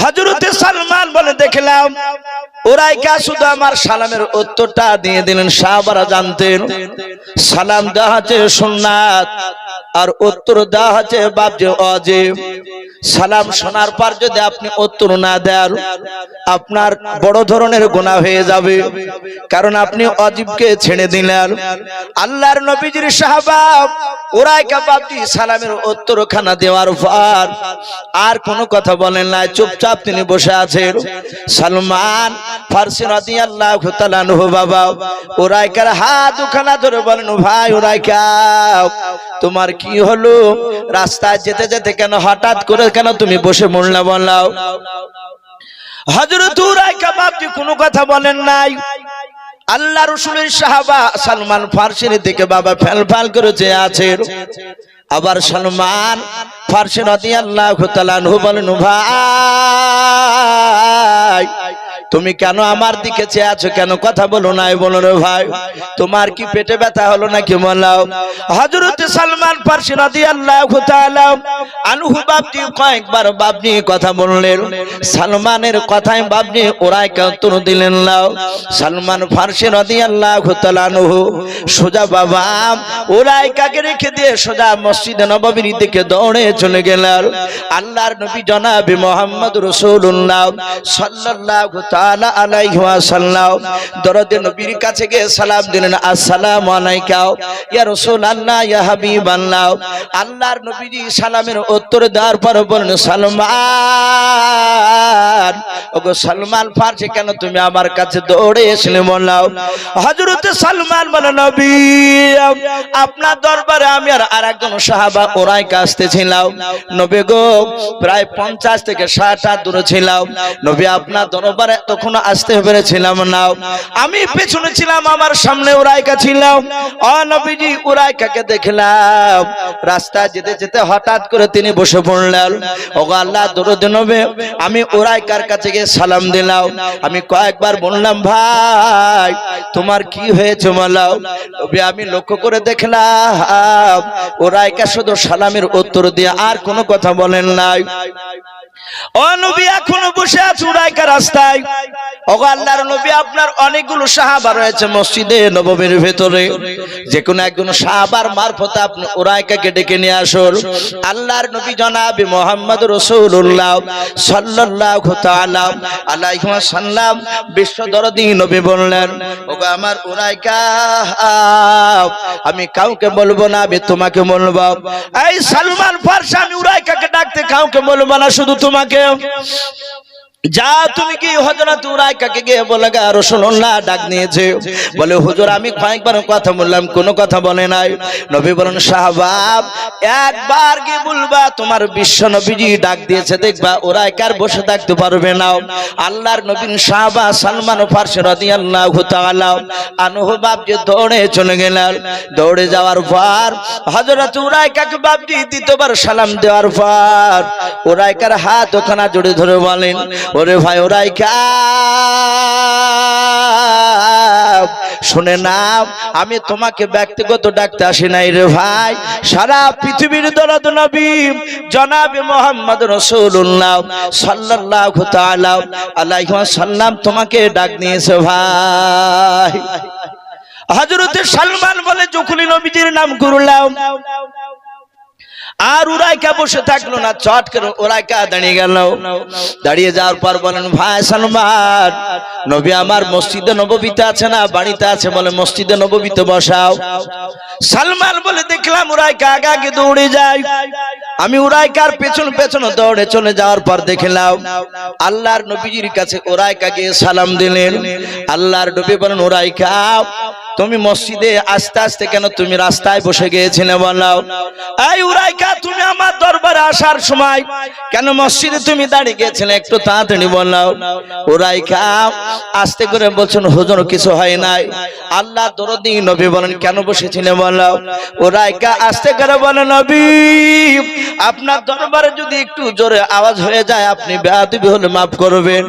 হযরতে সালমান বলে দেখলাম উরাইকা শুধু আমার সালামের উত্তরটা দিয়ে দিলেন। সাহাবারা জানতেন সালাম দেওয়া হচ্ছে সুন্নাত আর উত্তর দেওয়া হচ্ছে বাবজে ওয়াজিব। সালাম শোনার পর যদি আপনি উত্তর না দেন আপনার বড় ধরনের গুনাহ হয়ে যাবে, কারণ আপনি ওয়াজিবকে ছেড়ে দিলেন। আল্লাহর নবীজির সাহাবা উরাইকা বাবজি সালামের উত্তরখানা দেওয়ার পর আর কোনো কথা বলেন না, চুপচাপ তিনি বসে আছেন। সালমান ফারসি রাদিয়াল্লাহু তাআলা আনহু বাবা উরাইকার হাত দুখানা ধরে বলেন, ভাই উরাইকা তোমার কি হলো? রাস্তায় যেতে যেতে কেন হঠাৎ করে কেন তুমি বসে মরলা বললাও? হযরত উরাইকা বাবজি কোনো কথা বলেন নাই। আল্লাহ রাসূলের সাহাবা সালমান ফারসির দিকে বাবা ফেলফাল করে চেয়ে আছেন। আবার সালমান ফারসি রাদিয়াল্লাহু তাআলা আনহু বলেন, ভাই তুমি কেন আমার দিকে চেয়ে আছো? কেন কথা বলো নাই? বলো রে ভাই, তোমার কি পেটে ব্যথা হলো নাকি বলাও? হযরত সালমান ফারসি রাদিয়াল্লাহু তাআলা আনহু বাবজি কয়েকবার বাবজি কথা বললেন। সালমানের কথায় বাবজি উরাইকা উত্তর দিলেন নাও। সালমান ফারসি রাদিয়াল্লাহু তাআলা আনহু সোজা বাবা উরাইকাকে রেখে দিয়ে সোজা মসজিদে নববীর দিকে দৌড়ে চলে গেলেন। আল্লাহর নবী জনাবে মুহাম্মদ রাসূলুল্লাহ সাল্লাল্লাহু তাআলা আলাইহি ওয়াসাল্লাম দরদে নবীর কাছে গিয়ে সালাম দিলেন, আসসালামু আলাইকা ইয়া রাসূলুল্লাহ ইয়া হাবিবাল্লাহ। আল্লাহর নবীজি সালামের উত্তর দেওয়ার পর বলেন, সালমান ওগো সালমান ফারসি কেন তুমি আমার কাছে দৌড়ে এসলে বললাও? হযরত সালমান বলেন, নবী আপনার দরবারে আমি আর আরেকজন সাহাবা উরাইকা আসতেছিলাম। নবী গো প্রায় 50 থেকে 60 হাত দূরে ছিলাম। নবী আপনার দরবারে তখন আসতে পেরেছিলাম না, আমি পেছনে ছিলাম, আমার সামনে উরাইকা ছিলাম। ও নবীজি উরাইকাকে দেখলাম রাস্তা যেতে যেতে হঠাৎ করে তিনি বসে পড়লেন। ওগো আল্লাহ দরুদ নবী আমি উরাইকার কাছে গিয়ে সালাম দিলাম। আমি কয়েকবার বললাম, ভাই তোমার কি হয়েছে বলাও? নবী আমি লক্ষ্য করে দেখলাম উরাইকা শুধু সালামের উত্তর দিয়ে আর কোনো কথা বলেন নাই। ও নবী এখনো বসে আছে উরাইকা রাস্তায়। ওগো আল্লাহর নবী আপনার অনেকগুলো সাহাবা রয়েছে মসজিদে নববীর ভেতরে, যে কোনো একজন সাহাবার মারফতে আপনি উরাইকাকে ডেকে নিয়ে আসুন। আল্লাহর নবী জনাবে মুহাম্মদ রাসূলুল্লাহ সাল্লাল্লাহু তাআলা আলাইহি ওয়াসাল্লাম বিশ্ব দরদি নবী বললেন, ওগো আমার উরাইকা আমি কাউকে বলবো না, আমি তোমাকে বলবো। এই সালমান ফারসি আমি উরাইকাকে ডাকতে কাউকে বলবো না, শুধু তোমাকে। যা তুমি কি হযরত উরাইকাকে গিয়ে বলে গা রাসূলুল্লাহ ডাক নিয়েছে। বলে হুজুর আমি কয়েকবার কথা বললাম, কোনো কথা বলে নাই। নবী বলেন, সাহাবা একবার গিয়ে বলবা তোমার বিশ্ব নবীজি ডাক দিয়েছে, দেখবা উরাইকার বসে থাকতে পারবে না। আল্লাহর নবীর সাহাবা সালমান ফারসি রাদিয়াল্লাহু তাআলা আনহু বাবজি দৌড়ে চলে গেলেন। দৌড়ে যাওয়ার পর হযরত উরাইকাকে বাবজি দ্বিতীয়বার সালাম দেওয়ার পর উরাইকার হাত ওখানে জড়িয়ে ধরে বলেন, ওরে ভাই উরাইকা শুনে নাও, আমি তোমাকে ব্যক্তিগত ডাকতে আসি নাই রে ভাই, সারা পৃথিবীর দরদ নবী জনাবে মুহাম্মদ রাসূলুল্লাহ সাল্লাল্লাহু তাআলা আলাইহি ওয়াসাল্লাম তোমাকে ডাক নিয়েছে ভাই। হযরত সালমান বলে, যখনই নবীজির নাম করলাম আর উরাইকা বসে থাকলো না, চট করে উরাইকা দাঁড়িয়ে গেল। দাঁড়িয়ে যাওয়ার পর বলেন, ভাই সালমান নবী আমার মসজিদে নববীতে আছে না বাড়িতে আছে? বলে মসজিদে নববীতে বসাও। সালমান বলে দেখলাম উরাইকা আগে আগে দৌড়ে যায়, আমি উরাইকার পেছন পেছন দৌড়ে চলে যাওয়ার পর দেখলাম আল্লাহর নবীজির কাছে উরাইকা গিয়ে সালাম দিলেন। আল্লাহর নবী বলেন, উরাইকা তুমি মসজিদে আস্তে আস্তে কেন তুমি রাস্তায় বসে গিয়েছিলে বলো? এই উরাইকা তুমি আমার দরবারে আসার সময় কেন মসজিদে তুমি দাঁড়িয়ে গিয়েছিলে? একটু তাড়াতাড়ি বলো। উরাইকা আস্তে করে বলছেন, হুজুর কিছু হয় নাই। আল্লাহ দরদি নবী বলেন, কেন বসেছিলে বলো? উরাইকা আস্তে করে বলে, নবী আপনার দরবারে যদি একটু জোরে আওয়াজ হয়ে যায় আপনি বেয়াদবি হলে মাফ করবেন।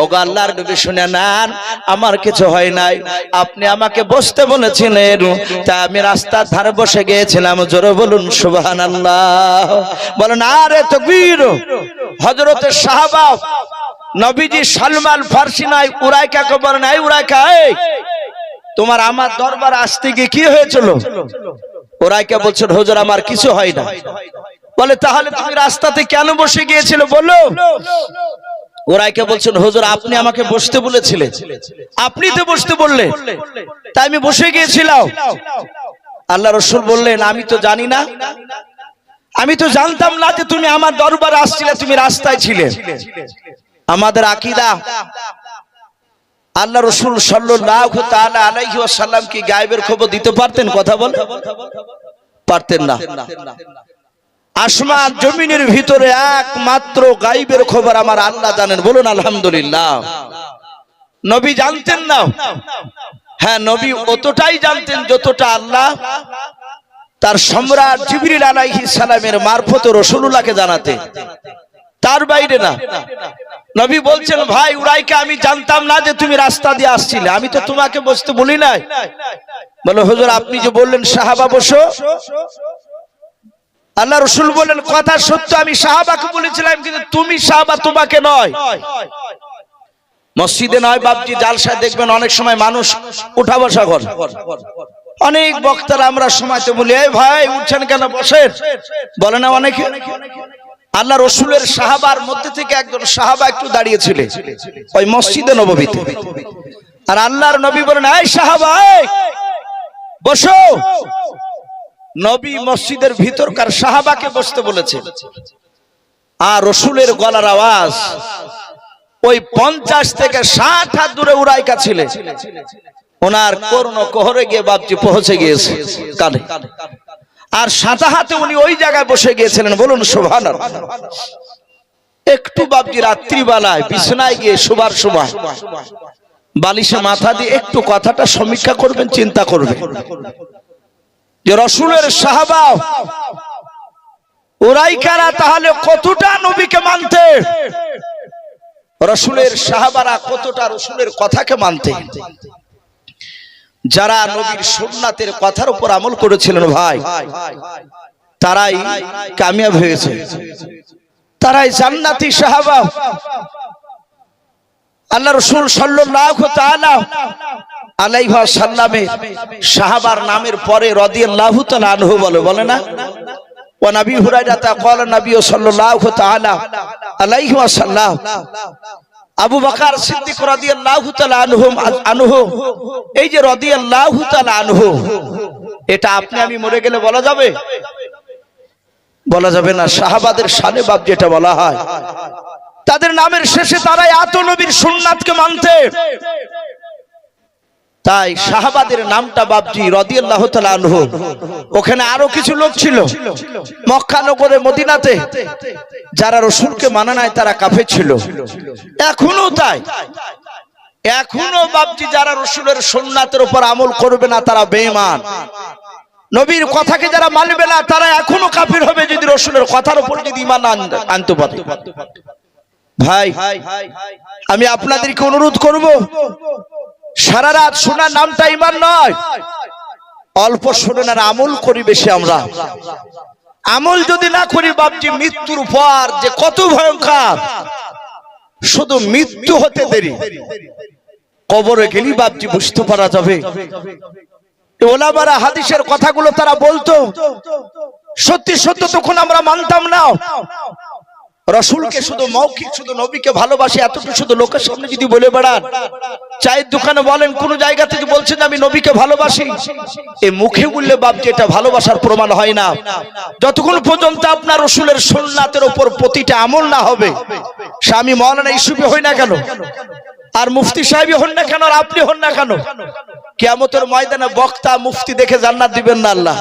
ওগো আল্লাহর নবী শুনে নেন, আমার কিছু হয় নাই, আপনি আমাকে বসতে বলেছিলেন তা আমি রাস্তার ধারে বসে গিয়েছিলাম। জোরে বলুন সুবহানাল্লাহ, বলেন আরে তাকবীর। হযরতে সাহাবা নবীজি সালমান ফারসি নাই উরাইকা কবর নাই উরাইকা এই তোমার আমার দরবারে আসতে গিয়ে কি হয়েছিল? উরাইকা বলছেন হুজুর আমার কিছু হয় না। বলে তাহলে তুমি রাস্তাতে কেন বসে গিয়েছিলে বলো? উরাইকা বলছেন হুজুর আপনি আমাকে বসতে বলেছিলেন, আপনি তো বসতে বললেন, তাই আমি বসে গিয়েছিলাম। আল্লাহ রাসূল বললেন আমি তো জানি না, আমি তো জানতাম না যে তুমি আমার দরবারে আসছিলে, তুমি রাস্তায় ছিলে। আমাদের আকীদা আল্লাহ রাসূল সাল্লাল্লাহু তাআলা আলাইহি ওয়াসাল্লাম কি গায়েবের খবর দিতে পারতেন? কথা বল, পারতেন না। আসমান জমিনের ভিতরে একমাত্র গায়েবের খবর আমার আল্লাহ জানেন, বলুন আলহামদুলিল্লাহ। নবী জানতেন না? হ্যাঁ, নবী অতটাই জানতেন যতটা আল্লাহ তার সম্রাট জিবরিল আলাইহিস সালামের মারফতে রাসূলুল্লাহকে জানাতে, তার বাইরে না। নবী বলছেন ভাই উরাইকা আমি জানতাম না যে তুমি রাস্তা দিয়ে আসছিলে, আমি তো তোমাকে বসতে বলি নাই। বলে হুজুর আপনি যে বললেন সাহাবা বসো, আল্লাহ রাসূল বলেন কথা সত্য, আমি সাহাবাকে বলেছিলাম কিন্তু তুমি সাহাবা, তোমাকে নয়। মসজিদে নয় বাপজি, জালসায় দেখবেন অনেক সময় মানুষ উঠা বসা করে। অনেক বক্তারা আমরা সময়তে বলি এই ভাই উঠছেন কেন, বসেন, বলে না অনেকে। আল্লাহ রাসূলের সাহাবার মধ্যে থেকে একজন সাহাবা একটু দাঁড়িয়েছিলেন ওই মসজিদে নববীতে, আর আল্লাহর নবী বলেন এই সাহাবা এই বসো। নবী মসজিদের ভিতরকার সাহাবাকে বসতে বলেছে, আর রাসূলের গলার আওয়াজ ওই 50 থেকে 60 হাত দূরে উরাইকা ছিলেন, ওনার কর্ণ কোহরে গিয়ে বাপজি পৌঁছে গিয়েছে কানে, আর সাদা হাতে উনি ওই জায়গায় বসে গিয়েছিলেন, বলুন সুবহানাল্লাহ। একটু বাপজি রাত্রিবেলায় বিছানায় গিয়ে শোবার সময় বালিশে মাথা দিয়ে একটু কথাটা সমীক্ষা করবেন, চিন্তা করবেন যে রাসূলের সাহাবা উরাইকারা তাহলে কতটা নবীকে মানতে, রাসূলের সাহাবারা কতটা রাসূলের কথাকে মানতে। যারা নবীর সুন্নাতের কথার উপর আমল করেছিলেন ভাই, তারাই কামিয়াব হয়েছে, তারাই জান্নাতি সাহাবা। আল্লাহ রাসূল সাল্লাল্লাহু তাআলা আলাইহি ওয়াসাল্লামের সাহাবার নামের পরে রাদিয়াল্লাহু তাআলা আনহু বলে না। ওয়া নবী হুরায়রা তা ক্বালা নবী সাল্লাল্লাহু তাআলা আলাইহি ওয়াসাল্লাম আবু বকর সিদ্দিক রাদিয়াল্লাহু তাআলা আনহু, এই যে রাদিয়াল্লাহু তাআলা আনহু, এটা আপনি আমি মরে গেলে বলা যাবে? বলা যাবে না। সাহাবাদের শানে বাপ যেটা বলা হয়, তাদের নামের শেষে তারাই এত নবীর সুন্নাতকে মানতে, তাই সাহাবাদের নামটা বাপজি রাদিয়াল্লাহু তাআলা আনহু। ওখানে আরো কিছু লোক ছিল মক্কা নগরে মদিনাতে, যারা রাসূলকে মানে নাই, তারা কাফের ছিল। এখনো তাই, এখনো বাপজি যারা রাসূলের সুন্নাতের উপর আমল করবে না তারা বেঈমান, নবীর কথাকে যারা মানবে না তারা এখনো কাফির হবে যদি রাসূলের কথার উপর যদি ঈমান আনতে পারে। ভাই আমি আপনাদেরকে অনুরোধ করব, সারা রাত শোনার নামটা ঈমান নয়, অল্প শুনুন আর আমল করি বেশি। আমরা আমল যদি না করি বাপজি, মৃত্যুর পর যে কত ভয়ঙ্কর, শুধু মৃত্যু হতে দেরি, কবরে গেলি বাপজি বুঝতে পারা যাবে। ওলামারা হাদিসের কথাগুলো তারা বলতো, সত্যি সত্য তখন আমরা মানতাম না। রাসূলকে শুধু মৌখিক, শুধু নবীকে ভালোবাসি এতটুকু শুধু লোকের সামনে যদি বলে বেড়ান, চায়ের দোকানে বলেন, কোন জায়গা থেকে বলছেন আমি নবীকে ভালোবাসি, এই মুখে বললে বাপজি এটা ভালোবাসার প্রমাণ হয় না। যতক্ষণ পর্যন্ত আপনার রাসূলের সুন্নাতের উপর প্রতিটা আমল না হবে, স্বামী মাওলানা ইউসুফি হই না কেন, আর মুফতি সাহেবই হন না কেন, আর আপনি হন না কেন, কিয়ামতের ময়দানে বক্তা মুফতি দেখে জান্নাত দিবেন না আল্লাহ।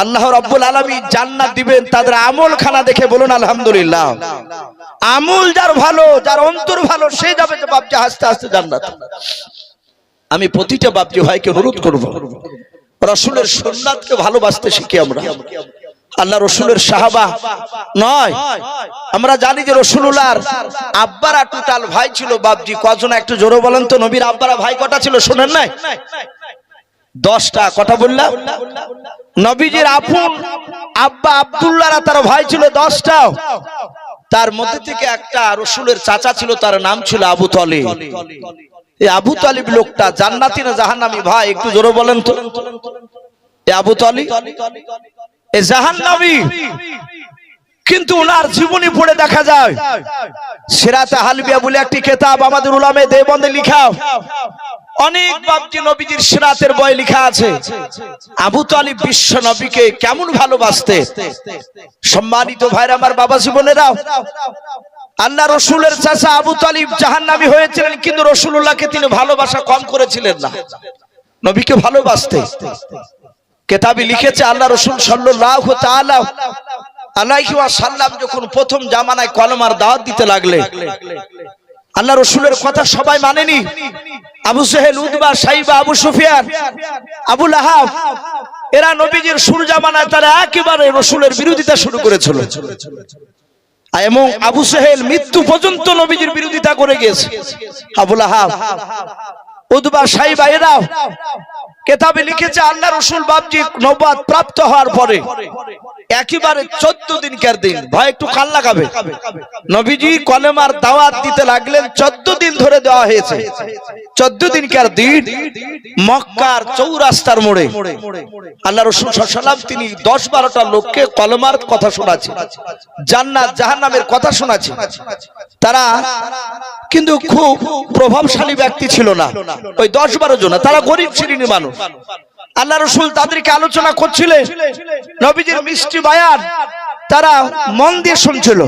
আল্লাহ রাব্বুল আলামিন জান্নাত দিবেন তাদের আমল খানা দেখে, বলুন আলহামদুলিল্লাহ। আমল যার ভালো, যার অন্তর ভালো, সে যাবে যে বাপজি হাসতে হাসতে জান্নাত। আমি প্রতিটা বাপজি ভাইকে অনুরোধ করব, রাসূলের সুন্নাতকে ভালোবাসতে শিখি আমরা। আল্লাহ রাসূলের সাহাবা নয়, আমরা জানি যে রাসূলুল্লাহর আব্বারা টোটাল ভাই ছিল বাপজি কজন, একটু জোরে বলেন তো। নবীর আব্বারা ভাই কটা ছিল শুনেন নাই? 10টা। কথা বললাম, নবীজির আপন আব্বা আব্দুল্লাহরা তার ভাই ছিল 10টা। তার মধ্যে থেকে একটা রসুলের চাচা ছিল, তার নাম ছিল আবু তালিব। এই আবু তালিব লোকটা জান্নাতি না জাহান্নামী ভাই একটু জোরে বলেন তো? এই আবু তালিব এই জাহান্নামী, কিন্তু ওনার জীবনী পড়ে দেখা যায় সিরাতে হালবিয়া বলে একটি কিতাব আমাদের উলামায়ে দেওবন্দে লেখা, অনেক বাবজি নবীজির সিরাতের বই লেখা আছে আবু তালিব বিশ্ব নবীকে কেমন ভালোবাসতে। সম্মানিত ভাইরা আমার, বাবা জীবনেরা, আল্লাহ রসুলের চাচা আবু তালিব জাহান্নামী হয়েছিলেন, কিন্তু রাসূলুল্লাহকে তিনি ভালোবাসা কম করেছিলেন না, নবীকে ভালোবাসতে। কিতাবে লিখেছে আল্লাহ রসুল সাল্লাল্লাহু তাআলা আলাইহি ওয়াসাল্লাম যখন প্রথম জামানায় কলমার দাওয়াত দিতে লাগলেন, আল্লাহ রসুলের কথা সবাই মানেনি। আবু জেহেল, উতবা, সাইবা, আবু সুফিয়ান, আবু লাহাব, এরা নবীজির শুরু জামানায় তারা একেবারে রসুলের বিরোধিতা শুরু করেছিল, এবং আবু জেহেল মৃত্যু পর্যন্ত নবীজির বিরোধিতা করে গেছে। আবু লাহাব, উতবা, সাইবা এরা কিতাবে লিখেছে আল্লাহ রসুল বাবজি নবুয়ত প্রাপ্ত হওয়ার পরে একেবারে 14 দিনকার দিন, ভাই একটু কান লাগাবে, নবীজি কলেমার দাওয়াত দিতে লাগলেন, 14 দিন ধরে দেওয়া হয়েছে। 14 দিনকার দিন মক্কার চৌরাস্তার মোড়ে আল্লাহ রাসূল সাল্লাল্লাহু আলাইহি ওয়াসাল্লাম তিনি 10-12টা লোককে কলেমার কথা শোনাচ্ছেন, জান্নাত জাহান্নামের কথা শোনাচ্ছেন। তারা কিন্তু খুব প্রভাবশালী ব্যক্তি ছিল না, ওই 10-12 জন, তারা গরীব শ্রেণীর মানুষ। আল্লাহ রাসূল তাদেরকে আলোচনা করছিলেন, নবীজির মিষ্টি বয়ান তারা মন দিয়ে শুনছিল।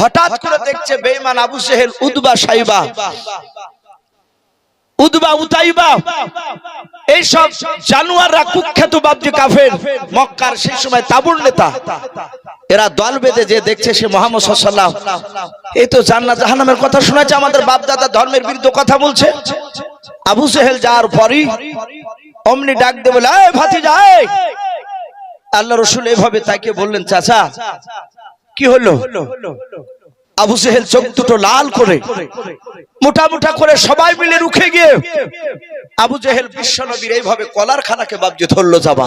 হঠাৎ করে দেখছে বেঈমান Abu Jahl, Utba, Shaiba, Utba, Utaiba, এই সব জানোয়াররা, কুখ্যাত বাবজি কাফের, মক্কার সেই সময় তাবুর নেতা, এরা দল বেঁধে যে দেখছে সে মুহাম্মদ সাল্লাল্লাহু আলাইহি ওয়াসাল্লাম এই তো জান্নাত জাহান্নামের কথা শোনাচ্ছে, আমাদের বাপ দাদা ধর্মের বিরুদ্ধে কথা বলছে। আবু জেহেল যাওয়ার পরই অমনি ডাক দিয়ে বলে, এই ভাতিজা, এই। আল্লাহ রাসূল এভাবে তাকে বললেন, চাচা কি হলো? আবু জেহেল চোখ দুটো লাল করে মোটা মোটা করে সবাই মিলে রুখে গিয়ে আবু জেহেল বিশ্বনবীর এইভাবে কলার খানাকে বাবজি ধরলো, যাবা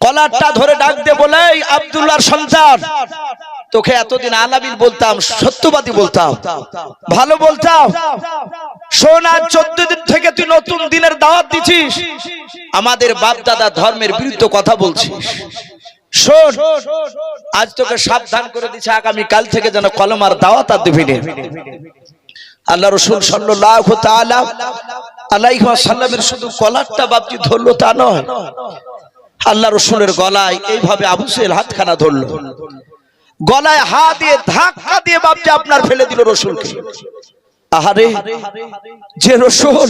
কলারটা ধরে ডাক দিয়ে বলে, আব্দুল্লাহর সন্তান, তোকে এতদিন আলামিন বলতাম, সত্যবাদী বলতাম, ভালো বলতাম, শোন আজ 14 দিন থেকে তুই নতুন দিনের দাওয়াত দিছিস, আমাদের বাপ দাদা ধর্মের বিরুদ্ধে কথা বলছিস। শোন, আজ তোকে সাবধান করে দিচ্ছে, আগামী কাল থেকে যেন কলমার দাওয়াত আর দিবি না। আল্লাহ রাসূল সাল্লাল্লাহু তাআলা আলাইহি ওয়াসাল্লামের শুধু কলারটা বাপজি ধরলো তা নয়, আল্লাহ রাসূলের গলায় এইভাবে আবু জেহেল হাতখানা ধরলো, গলায় হাত দিয়ে ধাক্কা দিয়ে বাপজি আপনার ফেলে দিল রাসূলকে। আহারে, যে রাসূল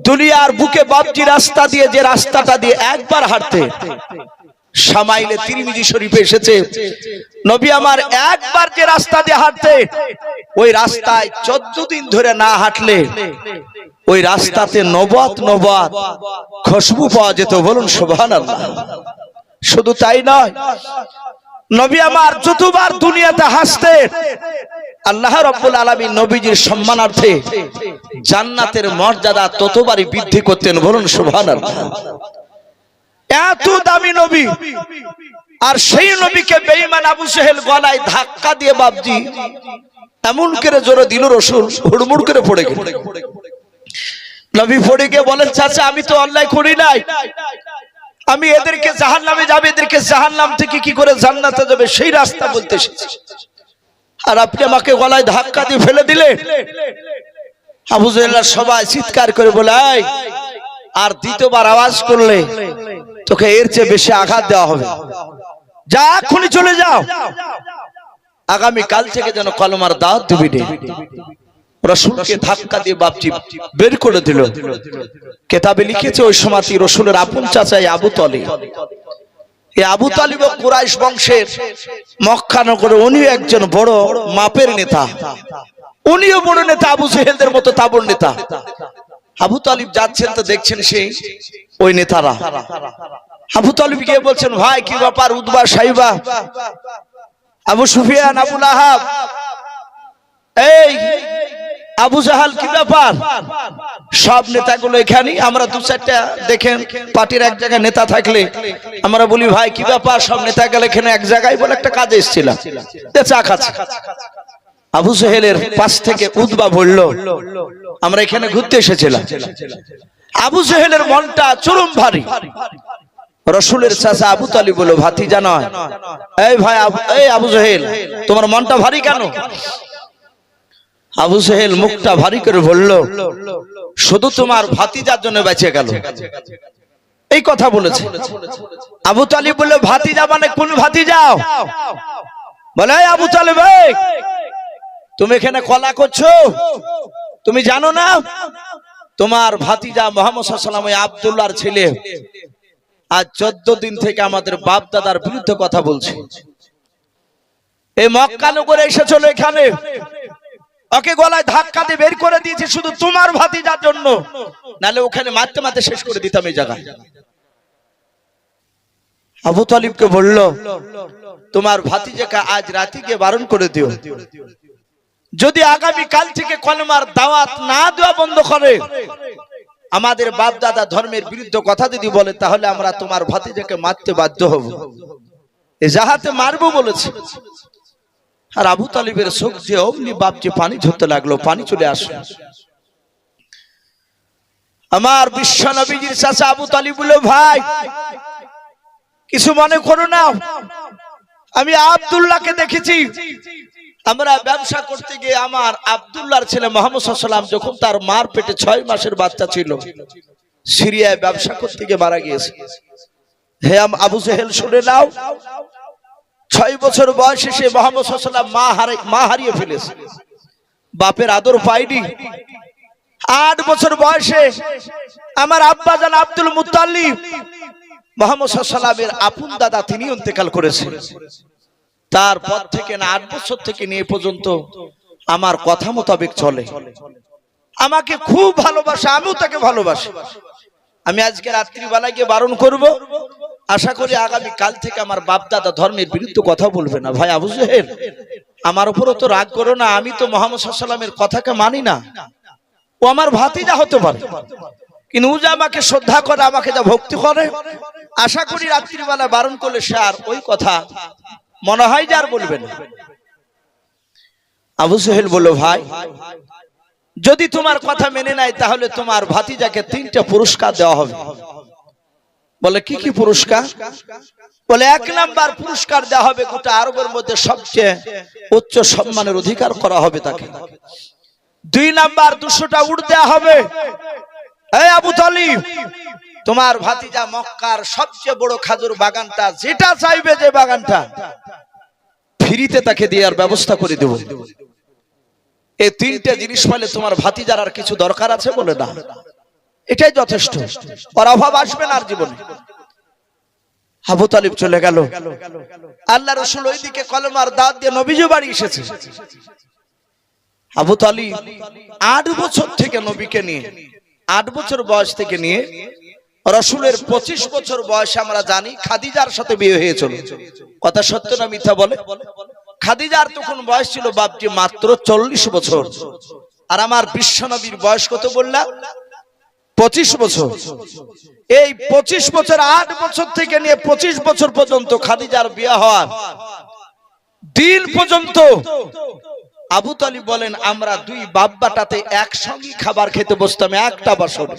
দুনিয়ার বুকে বাপজি রাস্তা দিয়ে, যে রাস্তাটা দিয়ে একবার হাঁটতে, শামাইলে তিরমিজি শরীফে এসেছে, নবী আমার একবার যে রাস্তা দিয়ে হাঁটতে, ওই রাস্তায় 14 দিন ধরে না হাঁটলে ওই রাস্তাতে নবত খুশবু পাওয়া যেত, বলুন সুবহানাল্লাহ। শুধু তাই নয়, নবী আমার যতবার দুনিয়াতে হাসতেন, আল্লাহ রাব্বুল আলামিন নবীজির সম্মানার্থে জান্নাতের মর্যাদা ততবারই বৃদ্ধি করতেন, বলুন সুবহানাল্লাহ। এত দামি নবী, আর সেই নবীকে বেঈমান আবু জেহেল গলায় ধাক্কা দিয়ে বাবজি এমন করে জোরে দিল, রাসূল হুড়মুড় করে পড়ে গেল। নবী পড়ে গিয়ে বলেন, চাচা আমি তো অন্যায় করি নাই, আমি এদেরকে জাহান্নামে যাবে, এদেরকে জাহান্নাম থেকে কি করে জান্নাতে যাবে সেই রাস্তা বলতে এসেছি, আর আপনি আমাকে গলায় ধাক্কা দিয়ে ফেলে দিলেন। আবু জেহেল সবাই চিৎকার করে বলে, আর দ্বিতীয়বার আওয়াজ করলে তোকে এর চেয়ে বেশি আঘাত দেওয়া হবে, যা এক্ষুনি চলে যাও, আগামী কাল থেকে যেন কলমার দাওয়াত দিবি না। রাসূলকে ধাক্কা দিয়ে বাপজি বের করে দিল। কিতাবে লিখেছে ওই সময় রাসূলের আপন চাচা আবু তালিব, এই আবু তালিব কুরাইশ বংশের, মক্কা নগরে উনিও একজন বড় মাপের নেতা, উনিও বড় নেতা, আবু জেহেলদের মতো তাবড় নেতা। আবু তালিব যাচ্ছেন তো দেখছেন সেই ওই নেতারা, আবু তালিব গিয়ে বলছেন, ভাই কি ব্যাপার? উতবা, সাইবা, আবু সুফিয়ান, আবু লাহাব, এই আবু জাহাল কি ব্যাপার, সব নেতাগুলো এখানে, আমরা দু চারটা দেখেন পার্টির এক জায়গায় নেতা থাকলে আমরা বলি ভাই কি ব্যাপার, সব নেতা গেলে এখানে এক জায়গায়, বলে একটা কাজে এসেছিলাম, চা খাচ্ছে। আবু জাহেলের পাশ থেকে উতবা বলল আমরা এখানে ঘুরতে এসেছিলাম। আবু জাহেলের মনটা চরম ভারী। রসুলের চাচা আবু তালিব বলল ভাতিজা নয়, এই ভাই এই আবু জাহেল তোমার মনটা ভারী কেন? আবু জাহেল মুখটা ভারী করে বলল শুধু তোমার ভাতিজার জন্য বেঁচে গেল, এই কথা বলেছে। আবু তালিব বলল ভাতিজা মানে কোন ভাতিজা? বলে আবু তালিব তুমি এখানে কলা করছো, তুমি জানো না তোমার ভাতিজা মুহাম্মদ সাল্লাল্লাহু আলাইহি ওয়াসাল্লাম আব্দুল্লাহর ছেলে আজ 14 দিন থেকে আমাদের বাপ দাদার বিরুদ্ধে কথা বলছে। এই মক্কা নগরে এসেছিল এখানে, ওকে গলায় ধাক্কা দিয়ে বের করে দিয়েছে শুধু তোমার ভাতিজার জন্য, নালে ওখানে মারতে মারতে শেষ করে দিতাম এই জায়গায়। আবু তালিবকে বলল তোমার ভাতিজাকে আজ রাতে গিয়ে বারণ করে দিও, যদি আগামী কাল থেকে কলমার দাওয়াত না দেওয়া বন্ধ করে, আমাদের বাপ দাদা ধর্মের বিরুদ্ধে কথা যদি বলে, তাহলে আমরা তোমার ভাতিজাকে মারতে বাধ্য হব, যাহাতে মারবো বলেছে। আর আবু তালিবের চোখ যে অমনি বাপ যে পানি ঝরতে লাগলো, পানি চলে আসলো। আমার বিশ্ব নবীজির চাচা আবু তালিব বলল ভাই কিছু মনে করো না, আমি আব্দুল্লাহকে দেখেছি, আমরা ব্যবসা করতে গিয়ে আমার আব্দুল্লাহর ছেলে মুহাম্মদ সাল্লাল্লাহু আলাইহি ওয়াসাল্লাম যখন তার মার পেটে 6 মাসের বাচ্চা ছিল, সিরিয়ায় ব্যবসা করতে গিয়ে মারা গিয়েছে। হে আবু জাহেল শুনে নাও, 6 বছর বয়সে সে মুহাম্মদ সাল্লাল্লাহু আলাইহি ওয়াসাল্লাম মা হারিয়ে ফেলেছে, বাপের আদর পায়নি। 8 বছর বয়সে আমার আব্বা জান আব্দুল মুত্তালিব মুহাম্মদ সাল্লাল্লাহু আলাইহি ওয়াসাল্লামের আপন দাদা তিনি ইন্তেকাল করেছেন। তারপর থেকে না 8 বছর থেকে নিয়ে পর্যন্ত আমার কথা মোতাবেক চলে, আমাকে খুব ভালোবাসে, আমিও তাকে ভালোবাসি। আমি আজকে রাত্রি বেলায় গিয়ে বারণ করব, আশা করি আগামী কাল থেকে আমার বাপ দাদা ধর্মের বিরুদ্ধে কথা বলবে না। ভাই আবু জাহেল আমার উপরও তো রাগ করো না, আমি তো মুহাম্মদ সাল্লাল্লাহু আলাইহি ওয়াসাল্লামের কথাকে মানি না, ও আমার ভাতিজা হতে পারে, কিন্তু ও যে আমাকে শ্রদ্ধা করে, আমাকে যা ভক্তি করে, আশা করি রাত্রি বেলা বারণ করলে সে আর ওই কথা মনে হয় যে আর বলবেন না। আবু জাহেল বলল ভাই যদি তোমার কথা মেনে নাই, তাহলে তোমার ভাতিজাকে 3টা পুরস্কার দেওয়া হবে। বলে কি কি পুরস্কার? বলে 1 নাম্বার পুরস্কার দেওয়া হবে গোটা আরবের মধ্যে সবচেয়ে উচ্চ সম্মানের অধিকার করা হবে তাকে। 2 নাম্বার 200টা উট দেওয়া হবে। এই আবু তালিব তোমার ভাতিজা মক্কার সবচেয়ে বড় খাজুর বাগানটা, যেটা চাইবে যে বাগানটা ফ্রিতে তাকে দেওয়ার ব্যবস্থা করে দেব। এই 3টা জিনিস পেলে তোমার ভাতিজার আর কিছু দরকার আছে? বলে না, এটাই যথেষ্ট, আর অভাব আসবে না আর জীবনে। আবু তালিব চলে গেল। আল্লাহ রাসূল ওইদিকে কলমার দাওয়াত দিয়ে নবীজি বাড়ি এসেছে। আবু তালিব 8 বছর থেকে নবীকে নিয়ে, 8 বছর বয়স থেকে নিয়ে রাসূলের 25 বছর বয়সে আমরা জানি খাদিজার সাথে বিয়ে হয়েছিল। কথা সত্য না মিথ্যা বলে? খাদিজার তখন বয়স ছিল বাপজি মাত্র 40 বছর, আর আমার বিশ্ব নবীর বয়স কত বললাম? 25 বছর। এই 25 বছর, 8 বছর থেকে নিয়ে 25 বছর পর্যন্ত খাদিজার বিয়ে হওয়ার দিন পর্যন্ত আবু তালিব বলেন আমরা 2 বাপ বাটাতে একসঙ্গে খাবার খেতে বসতাম, একটা বাসন,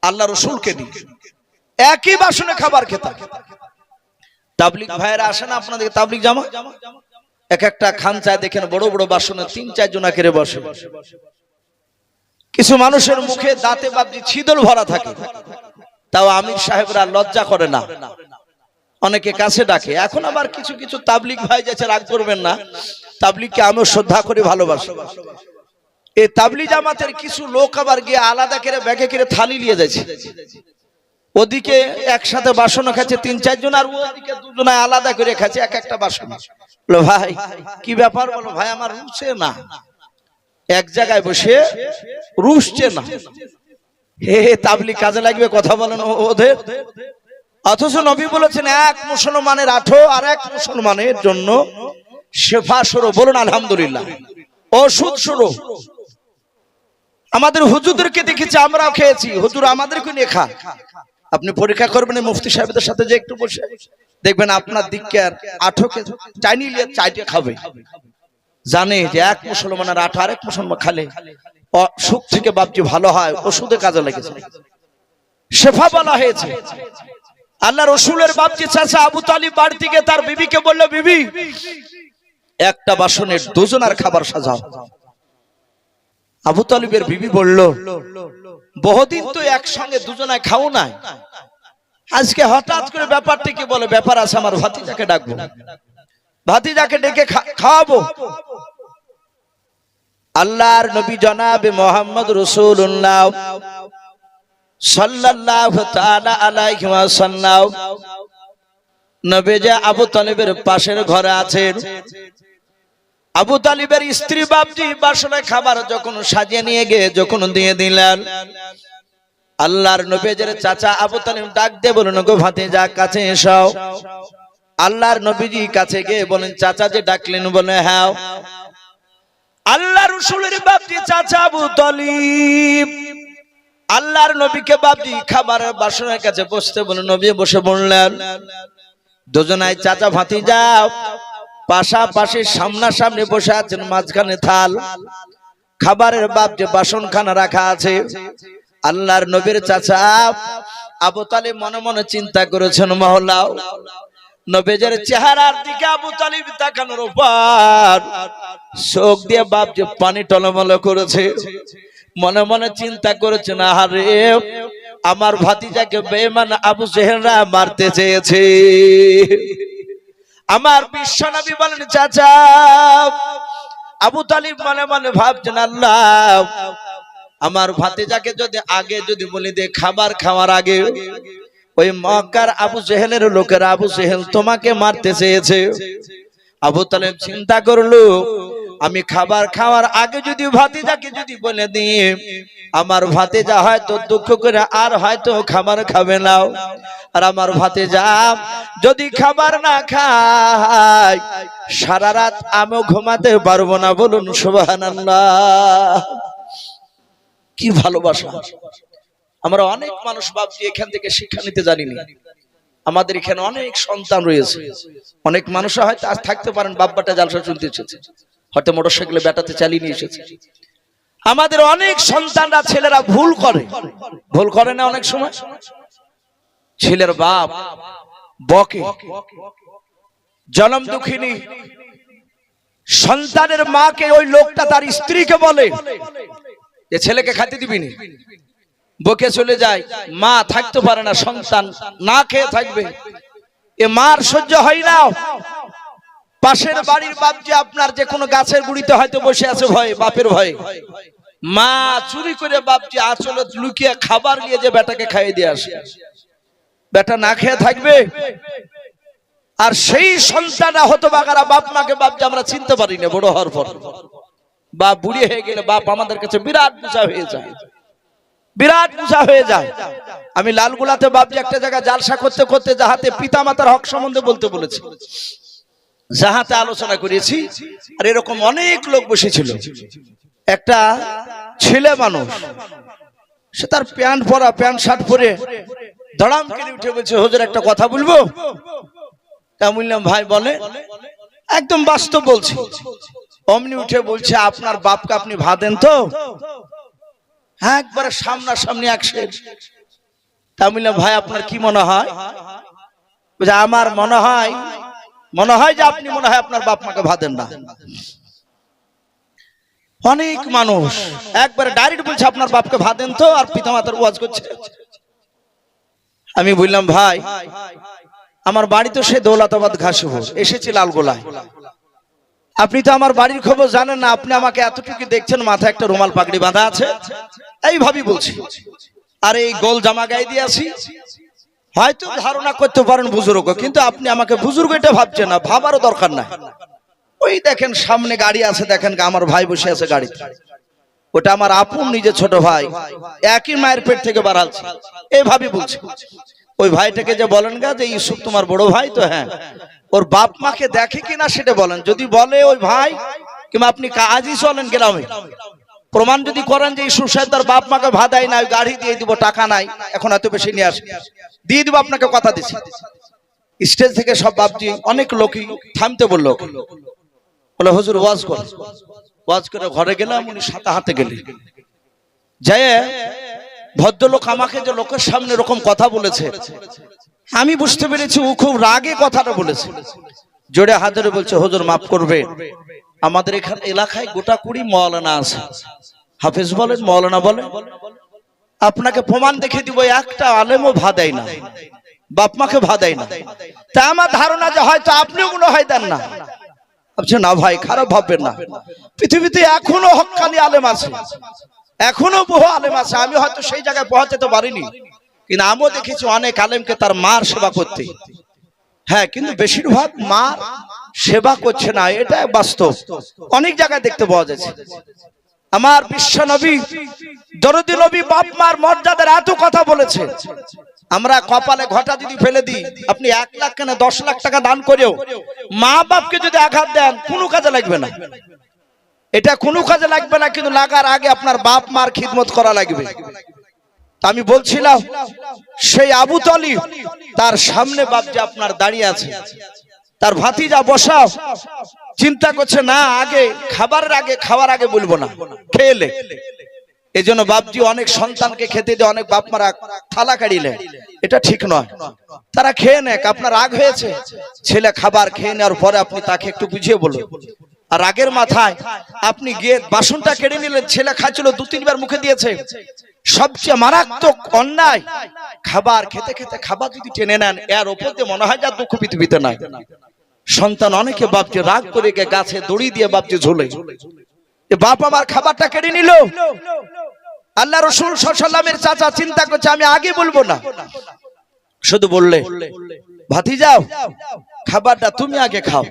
আল্লাহ রাসূলকে নিয়ে একই বাসনে খাবার খেতাম। তাবলীগ ভাইরা আসে না আপনাদের তাবলীগ জামা, এক একটা খানচায় দেখেন বড় বড় বাসনে 3-4 জন করে বসে। কিছু মানুষের মুখে দাঁতে বাবজি ছিদল ভরা থাকে, তাও আমির সাহেবরা লজ্জা করে না, অনেকে কাছে ডাকে। এখন আবার কিছু কিছু তাবলীগ ভাই যাচ্ছে, রাগ করবেন না, তাবলীগকে আমিও শ্রদ্ধা করি, ভালোবাসি। এই তাবলীগ জামাতের কিছু লোক আবার গিয়ে আলাদা করে ব্যাগে করে থালি নিয়ে যাচ্ছে, ওদিকে একসাথে বাসন খাচ্ছে 3-4 জন, আর ওদিকে 2 জন আলাদা করে খাচ্ছে এক একটা বাসন। বলো ভাই কি ব্যাপার? বলো ভাই আমার রুচে না, এক জায়গায় বসে রুচছে না। হে তাবলীগ কাজে লাগবে, কথা বলেন ওদের। অথচ নবী বলেছেন এক মুসলমানের 8 আর এক মুসলমানের জন্য শেফা শুরু। বলুন আলহামদুলিল্লাহ। ওষুধ শুরু। আমাদের হুজুরদেরকে দেখেছি, আমরাও খেয়েছি, হুজুর আমাদেরকে নিয়ে খা। আপনি পরীক্ষা করবেন মুফতি সাহেবদের সাথে যে একটু বসে দেখবেন আপনার দিককে আর আঠোকে চাইনি চাইটে খাবে। জানে যে এক মুসলমানের আঠা আরেক মুসলমান খালে সুখ থেকে বাপজি ভালো হয়, ওষুধে কাজে লেগেছে, শেফা বলা হয়েছে। আল্লাহ রসুলের বাপজি চাচা আবু তালিব বাড়ি থেকে তার বিবিকে বলল, বিবি একটা বাসনে দুজনের খাবার সাজাও। আবু তালিবের বিবি বলল, বহুদিন তো একসঙ্গে দুজনায় খাও নাই, আজকে হঠাৎ করে ব্যাপারটা কি বলে? ব্যাপার আছে, আমার ভাতিজাকে ডাকবো, ভাতিজাকে ডেকে খাওয়াবো। আল্লাহর নবী জনাবে মুহাম্মদ রাসূলুল্লাহ সাল্লাল্লাহু তাআলা আলাইহি ওয়াসাল্লাম নবীজি আবু তালিবের পাশের ঘরে আছেন। আবু তালিবের স্ত্রী বাপজি বাসনে খাবার যখন সাজিয়ে নিয়ে গিয়ে যখন দিয়ে দিলেন, আল্লাহর নবীজির চাচা আবু তালিব ডাক দিয়ে বলেন, গো ভাতিজা কাছে এসো। আল্লাহর নবীজি কাছে গিয়ে বলেন, চাচা যে ডাকলেন? বলে হ্যাঁ। আল্লাহ রাসূলের বাপজি চাচা আবু তালিব আল্লাহর নবীকে বাপজি খাবারের বাসনের কাছে বসতে বলে, নবী বসে বললেন। দুজনাই চাচা ভাতিজা পাশাপাশি সামনাসামনি বসে আছেন, মাঝখানে থাল, খাবারের বাপজি বাসনখানা রাখা আছে। আল্লাহর নবীর চাচা আবু তালিব মনে মনে চিন্তা করেছেন, মহল্লা নবীজের চেহারার দিকে আবু তালিব তাকানোর পর চোখ দিয়ে বাপজি পানি টলমল করেছে। মনে মনে চিন্তা করেছেন, আরে আমার ভাতিজাকে বেঈমান আবু জেহেলরা মারতে চেয়েছে। আমার বিশ্বনবী বলেন, চাচা আবু তালিব মনে মনে ভাবছেন, আল্লাহ আমার ভাতিজাকে যদি আগে যদি বলি দে খাবার খাওয়ার আগে ওই মক্কার আবু জেহেলের লোকেরা আবু জেহেল তোমাকে মারতে চেয়েছে। আবু তালিব চিন্তা করলো, আমি খাবার খাওয়ার আগে যদি ভাতিজাকে যদি বলে দিয়ে আমার ভাতিজা হয়তো দুঃখ করে আর হয়তো খাবার খাবে না, আর আমার ভাতিজা যদি খাবার না খায় সারা রাত আমিও ঘুমাতে পারবো না। বলুন সুবহানাল্লাহ। কি ভালোবাসা! আমরা অনেক মানুষ বাপজি এখান থেকে শিক্ষা নিতে জানিনি। আমাদের এখানে অনেক সন্তান রয়েছে, অনেক মানুষ হয়তো আজ থাকতে পারেন বাপ্পাটা জালসা শুনতে এসেছে, হয়তো মোটরসাইকেলে বেটাতে চালিয়ে নিয়ে এসেছে। আমাদের অনেক সন্তানরা ছেলেরা ভুল করে না, অনেক সময় ছেলের বাপ বকে, জনম দুঃখিনী সন্তানের মাকে ওই লোকটা তার স্ত্রীকে বলে যে ছেলেকে খাইতে দিবি না, বকে চলে যায়। মা থাকতে পারে না, সন্তান না খেয়ে থাকবে, এ মার সহ্য হয় না। পাশের বাড়ির বাপ যে আপনার যে কোনো গাছের গুড়িতে হয়তো বসে আছে ভয়ে, বাপের ভয়ে, মা চুরি করে বাপ যে আঁচলে লুকিয়ে খাবার নিয়ে যে বেটাকে খাইয়ে দিয়ে আসে, বেটা না খেয়ে থাকবে। আর সেই সন্তানরা হতভাগারা বাপ মাকে বাপ যে আমরা চিনতে পারি না, বড় হওয়ার পর বাপ বুড়ি হয়ে গেলে বাপ আমাদের কাছে বিরাট বোঝা হয়ে যায়, বিরাট বোঝা হয়ে যায়। আমি লালগুলাতে বাপজি একটা জায়গায় জালসা করতে করতে যাহাতে পিতা মাতার হক সম্বন্ধে বলতে বলেছি, যাহাতে আলোচনা করেছি, আর এরকম অনেক লোক বসেছিল। একটা ছেলে মানুষ, সে তার প্যান্ট পরা প্যান্ট শার্ট পরে ধড়াম করে উঠে বলছে, হুজুর একটা কথা বলবো। তা বললাম, ভাই বলে। একদম বাস্তব বলছি। অমনি উঠে বলছে, আপনার বাপকে আপনি ভাদেন তো? হ্যাঁ, একবারে সামনাসামনি একসের। তা বললাম, ভাই আপনার কি মনে হয়? আমার মনে হয় যে আপনি মনে হয় আপনার বাপ মাকে ভাদেন না। অনেক মানুষ একবারে ডাইরেক্ট বলছে, আপনার বাপকে ভাদেন তো, আর পিতামাতার ওয়াজ করছে। আমি বললাম, ভাই আমার বাড়ি তো সে দৌলতাবাদ ঘাসপুর, এসেছি লালগোলায়। আপনি তো আমার বাড়ির খবর জানেন না, আপনি আমাকে এতটুকু দেখছেন, মাথায় একটা রুমাল পাগড়ি বাঁধা আছে, এইভাবেই বলছি, আর এই গোল জামা গায়ে দিয়ে আছি। হয়তো ধারণা করতে পারেন বুজুর্গ, কিন্তু আপনি আমাকে বুজুর্গ এটা ভাবছেন না, ভাবারও দরকার নাই। ওই দেখেন সামনে গাড়ি আছে, দেখেন আমার ভাই বসে আছে গাড়িতে, ওটা আমার আপন নিজে ছোট ভাই, একই মায়ের পেট থেকে বাড়ালছে, এইভাবে বলছি। ওই ভাইটাকে যে বলেন গা যে ইউসুফ তোমার বড় ভাই তো, হ্যাঁ, ওর বাপ মাকে দেখে কিনা সেটা বলেন। যদি বলে ওই ভাই, কিংবা আপনি কাজই চলেন গ্রামে, প্রমাণ যদি করেন যে সুসাইদ তার বাপ মাকে ভাত দেয় না, গাড়ি দিয়ে দিব, টাকা নাই, এখন এত বেশি নিয়ে আসে, দিয়ে দিব, আপনাকে কথা দিচ্ছি। স্টেজ থেকে সব বাপজি অনেক লোকই থামতে বললো, বলে হুজুর ওয়াজ কর। ওয়াজ করে ঘরে গেলাম, উনি সাথে হাতে গেলে যায়। ভদ্রলোক আমাকে যে লোকের সামনে এরকম কথা বলেছে, আমি বুঝতে পেরেছি ও খুব রাগে কথাটা বলেছে। জোরে হাত ধরে বলছে, হুজুর মাফ করবে, আমাদের এখানে এলাকায় গোটা 20 মাওলানা আছে। হাফেজ বলেন, মাওলানা বলেন, আপনাকে প্রমাণ দেখে দিব, একটা আলেমও ভাত দেয় না, বাপ মাকে ভাত দেয় না। তা আমার ধারণা যে হয়তো আপনিও মনে হয় দেন না। আচ্ছা না ভাই, খারাপ ভাববেন না, পৃথিবীতে এখনো হক্কানি আলেম আছে, এখনো বহু আলেম আছে। আমি হয়তো সেই জায়গায় পৌঁছাতে পারিনি, কিন্তু আমিও দেখেছি অনেক আলেমকে তার মার সেবা করতে। হ্যাঁ, কিন্তু বেশিরভাগ মা সেবা করছে না, এটা বাস্তব, অনেক জায়গায় দেখতে পাওয়া যাচ্ছে। আমার বিশ্ব নবী দরদি নবী বাপ মার মর্যাদার এত কথা বলেছে, আমরা কপালে ঘটা যদি ফেলে দিই, আপনি 1 লাখ কেন 10 লাখ টাকা দান করেও মা বাপকে যদি আঘাত দেন, কোনো কাজে লাগবে না, এটা কোনো কাজে লাগবে না, কিন্তু লাগার আগে আপনার বাপ মার খিদমত করা লাগবে। আমি বলছিলাম সেই আবু তালিব, তার সামনে বাপ যে আপনার দাঁড়িয়ে আছে, তার ভাতিজা বসাও, চিন্তা করছে না আগে খাওয়ার আগে বলবো না, খেলে। এই জন্য বাপজি অনেক সন্তানকে খেতে দিয়ে অনেক বাপ মারা থালা কাড়িলে, এটা ঠিক নয়। তারা খেয়ে নেক, আপনার রাগ হয়েছে, ছেলে খাবার খেয়ে নেওয়ার পরে আপনি তাকে একটু বুঝিয়ে বলুন। আর রাগের মাথায় আপনি গিয়ে বাসনটা কেড়ে নিলেন, ছেলে খাচ্ছিল 2-3 বার মুখে দিয়েছে, সবচেয়ে মারাত্মক অন্যায়। খাবার খেতে খেতে খাবার যদি টেনে নেন, এর ওপর দিয়ে মনে হয় যা দুঃখ পৃথিবীতে নাই। সন্তান অনেকে বাপকে রাগ করে গিয়ে গাছে দড়ি দিয়ে বাপকে ঝোলে, বাপ আমার খাবারটা কেড়ে নিল। আল্লাহ রাসূল সাল্লাল্লাহু আলাইহি ওয়াসাল্লামের চাচা চিন্তা করছে আমি আগে বলবো না, শুধু বললে ভাতিজাও খাবারটা তুমি আগে খাও,